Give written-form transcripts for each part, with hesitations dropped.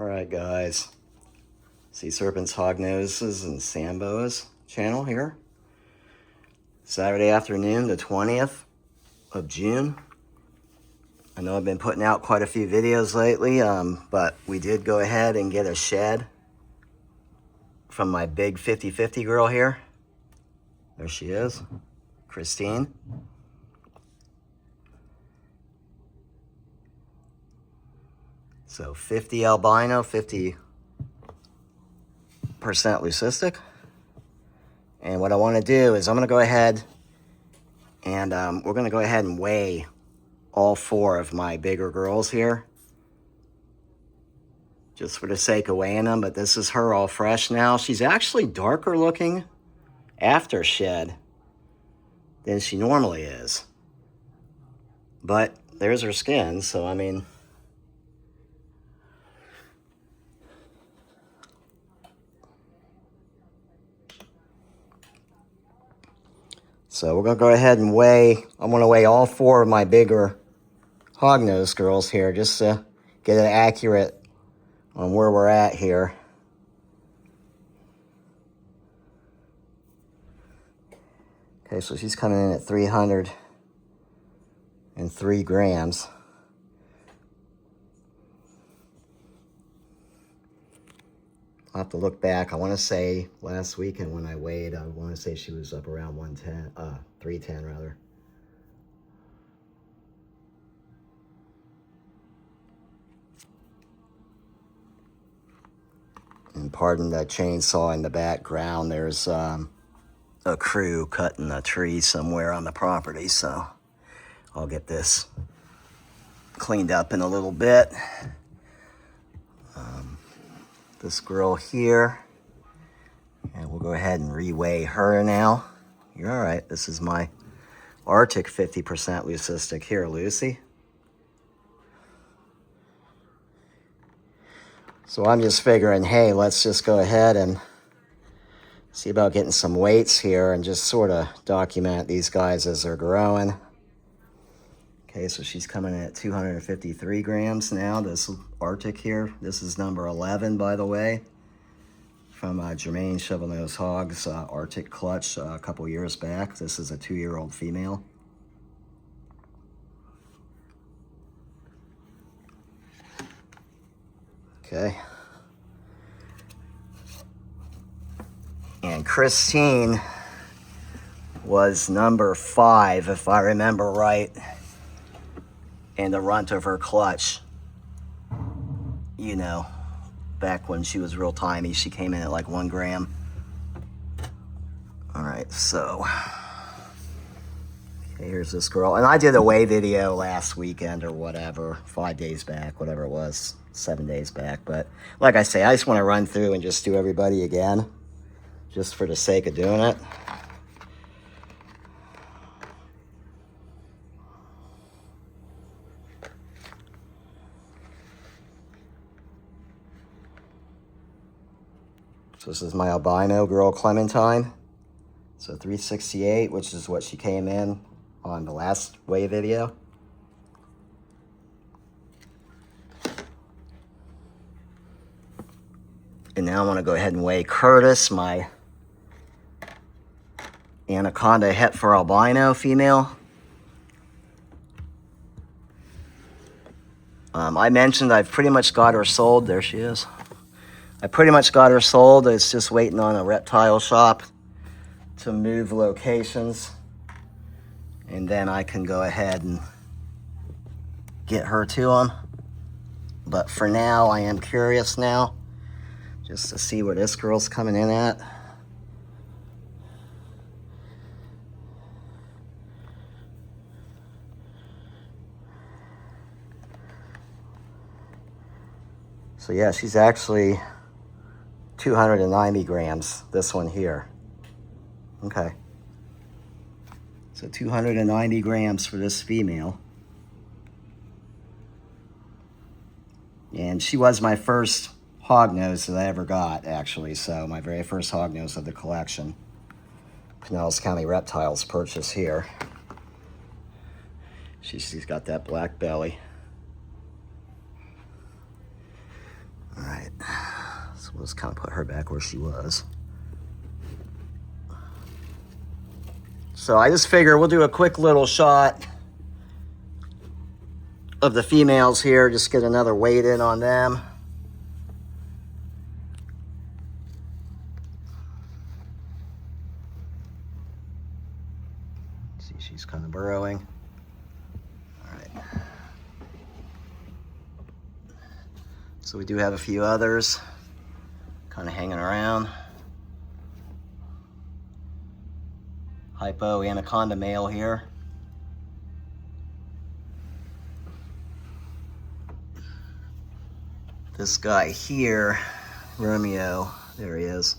Alright guys, C-Serpents, Hognoses, and Samboas channel here. Saturday afternoon, the 20th of June. I know I've been putting out quite a few videos lately, but we did go ahead and get a shed from my big 50-50 girl here. There she is, Christine. So 50 albino, 50% leucistic. And what I want to do is I'm going to go ahead and we're going to go ahead and weigh all four of my bigger girls here. Just for the sake of weighing them, but this is her all fresh now. She's actually darker looking after shed than she normally is. But there's her skin, so I mean... So we're going to go ahead and weigh, I'm going to weigh all four of my bigger hognose girls here just to get it accurate on where we're at here. Okay, so she's coming in at 303 grams. I'll have to look back. I want to say last weekend when I weighed, I want to say she was up around 310 rather. And pardon the chainsaw in the background. There's a crew cutting a tree somewhere on the property, so I'll get this cleaned up in a little bit. This girl here, and we'll go ahead and reweigh her now. You're all right. This is my Arctic 50% leucistic here, Lucy. So I'm just figuring, hey, let's just go ahead and see about getting some weights here and just sort of document these guys as they're growing. Okay, so she's coming in at 253 grams now, this Arctic here. This is number 11, by the way, from Jermaine Shovelnose Hogs Arctic clutch a couple years back. This is a 2-year-old female. Okay. And Christine was number 5, if I remember right, in the runt of her clutch. You know, back when she was real tiny, she came in at like 1 gram. All right, so okay, here's this girl. And I did a weigh video last weekend or whatever, 5 days back, whatever it was, 7 days back. But like I say, I just want to run through and just do everybody again, just for the sake of doing it. So this is my albino girl, Clementine. So 368, which is what she came in on the last weigh video. And now I want to go ahead and weigh Curtis, my Anaconda Het for albino female. I mentioned I've pretty much got her sold. There she is. I pretty much got her sold. It's just waiting on a reptile shop to move locations. And then I can go ahead and get her to them. But for now, I am curious now, just to see where this girl's coming in at. So yeah, she's actually 290 grams, this one here. Okay. So 290 grams for this female. And she was my first hognose that I ever got, actually. So my very first hognose of the collection. Pinellas County Reptiles purchase here. She's got that black belly. All right. So we'll just kind of put her back where she was. So I just figure we'll do a quick little shot of the females here, just get another weight in on them. See, she's kind of burrowing. All right. So we do have a few others kind of hanging around. Hypo anaconda male here. This guy here, Romeo, there he is.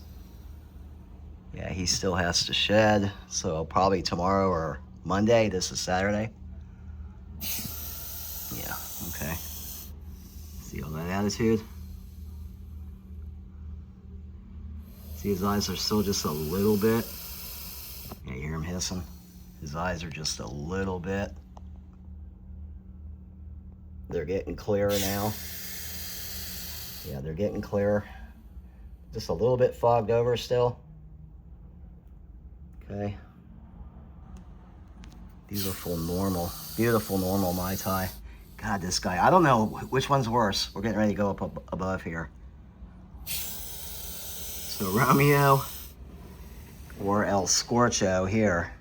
Yeah, he still has to shed, so probably tomorrow or Monday. This is Saturday. Yeah, okay. See all that attitude? See, his eyes are still just a little bit. Yeah, you hear him hissing? His eyes are just a little bit. They're getting clearer now. Yeah, they're getting clearer. Just a little bit fogged over still. Okay. Beautiful normal Mai Tai. God, this guy, I don't know which one's worse. We're getting ready to go up above here. So Romeo or El Scorcho here.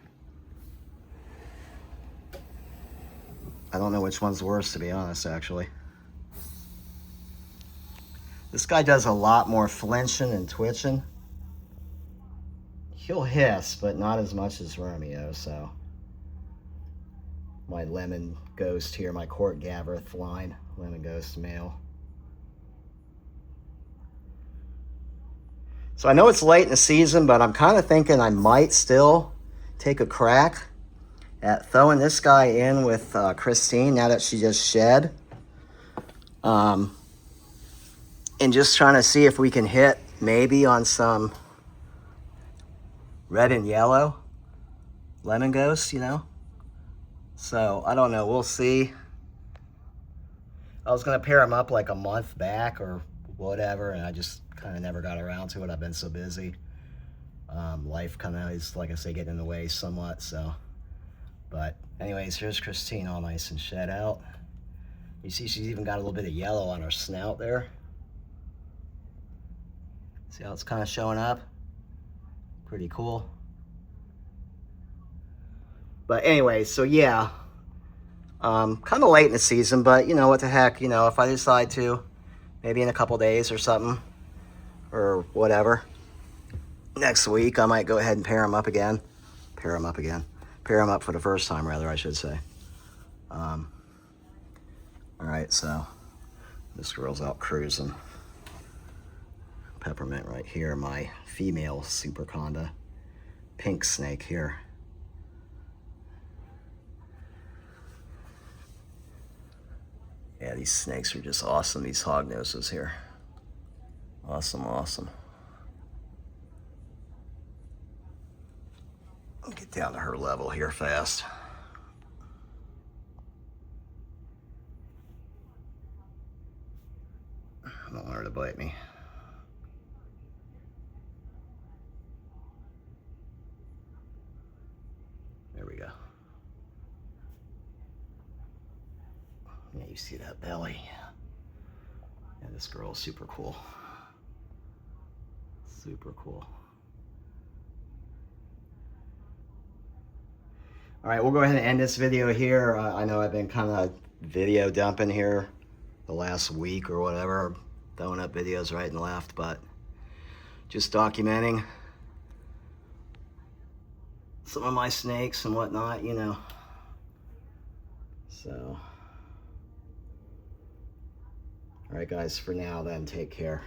I don't know which one's worse, to be honest, actually. This guy does a lot more flinching and twitching. He'll hiss, but not as much as Romeo, so. My lemon ghost here, my court Gavrith line, lemon ghost male. So I know it's late in the season, but I'm kind of thinking I might still take a crack at throwing this guy in with Christine now that she just shed. And just trying to see if we can hit maybe on some red and yellow lemon ghosts, you know? So I don't know, we'll see. I was gonna pair them up like a month back or whatever, and I just kind of never got around to it. I've been so busy. Life kind of is, like I say, getting in the way somewhat, so. But anyways, here's Christine all nice and shed out. You see she's even got a little bit of yellow on her snout there. See how it's kind of showing up? Pretty cool. But anyway, so yeah. Kind of late in the season, but you know, what the heck, you know, if I decide to, maybe in a couple days or something, or whatever, next week, I might go ahead and pair them up again. Pair them up for the first time, rather, I should say. All right, so this girl's out cruising. Peppermint right here, my female superconda. Pink snake here. Yeah, these snakes are just awesome, these hognoses here. Awesome, awesome. I'll get down to her level here fast. I don't want her to bite me. There we go. Yeah, you see that belly. Yeah, this girl is super cool. Super cool. All right, we'll go ahead and end this video here. I know I've been kind of video dumping here the last week or whatever, throwing up videos right and left, but just documenting some of my snakes and whatnot, you know. So, all right, guys, for now then, take care.